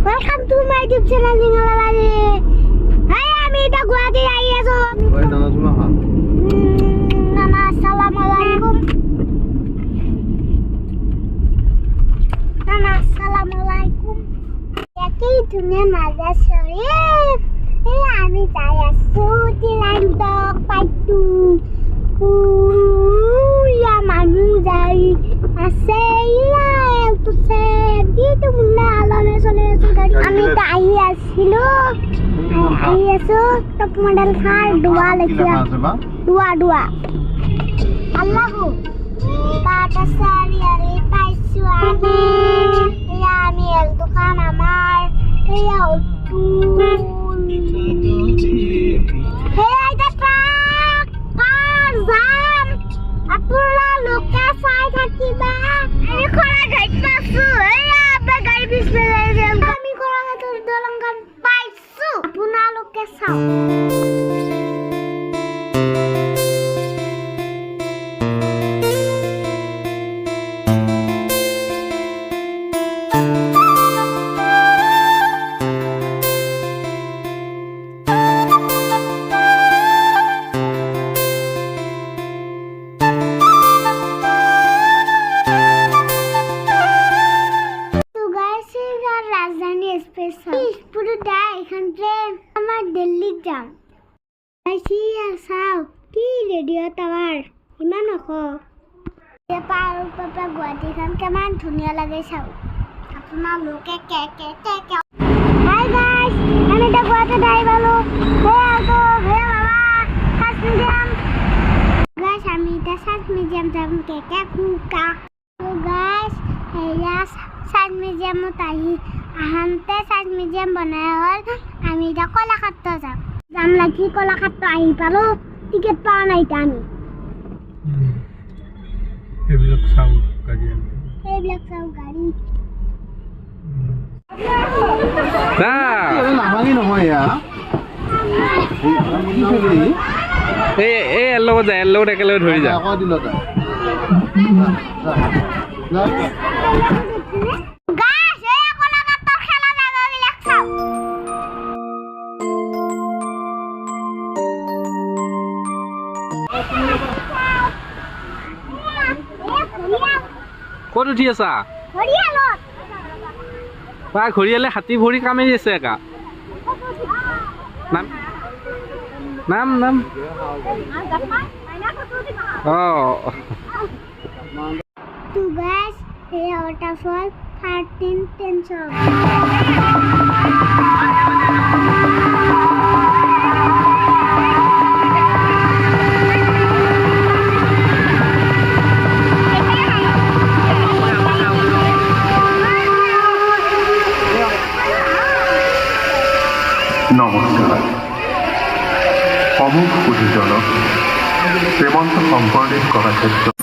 Welcome to my YouTube channel Ningalali. Hey, আমি এটা গুয়াহাটী আই আছো। ওই দানা চুলা খা। নানা আসসালামু আলাইকুম। নানা আসসালামু আলাইকুম। কি ধুনীয়া মাজা শরীফ। এই আমি যাই আছো তিলাইন দক পাইতো। ইয়া মানুহ যাই আছে ইয়া এলটো সেম দিটো মুন্না আলমে চলে আছো গাড়ি আমি তাই আছিলো আই আছো টপ মডেল খার দুয়া লেখিয়া দুয়া আল্লাহু বাটা সারি আরে পাইছো আমি ইয়া আমি এলটো খান আমার ইয়া উঠু হে আইতা ট্রাক কার জাম আপুরা লোকে চাই থাকিবা আমি খরা গাইড পাছো এয়া আপে গাড়ি পিছলে যাই আমি খরা গাইড দলংগান পাইছো আপুনা লোকে চাও দিল্লি যাম আইছি চাও কি রেডিঅ' টাৱাৰ ইমান ওখ পাৰ পৰা গুৱাহাটীখন কিমান ধুনীয়া লাগে চাও আপোনালোকে হাই গাইজ আমি এতিয়া গুৱাহাটীত আহি পালোঁ হে বাবা সাজ মিউজিয়াম গাইজ আমি এতিয়া সাজ মিউজিয়াম যাম কুকা গাইজ সেয়া সাজ মিউজিয়ামত আহোঁতে সাজ মিউজিয়াম বনাই হ'ল আমি এতিয়া কলাক্ষেত্ৰ যাম লাগি কলাক্ষেত্ৰ আহি পালোঁ টিকেট পোৱা নাই এতিয়া আমি এইবিলাক চাওঁ গাড়ী নাভাঙি নহয় এৰ লগত যায় এৰ লগত একেলগে ধৰি যায় ক'ত উঠি আছা প্ৰায় ঘৰিয়ালে হাতী ভৰি কামেৰি আছে একা নাম To guys, a waterfall 13 tensor. নমস্কাৰ অমুক পুঁজিজনক শ্ৰীমন্ত শংকৰদেৱ কলাক্ষেত্ৰ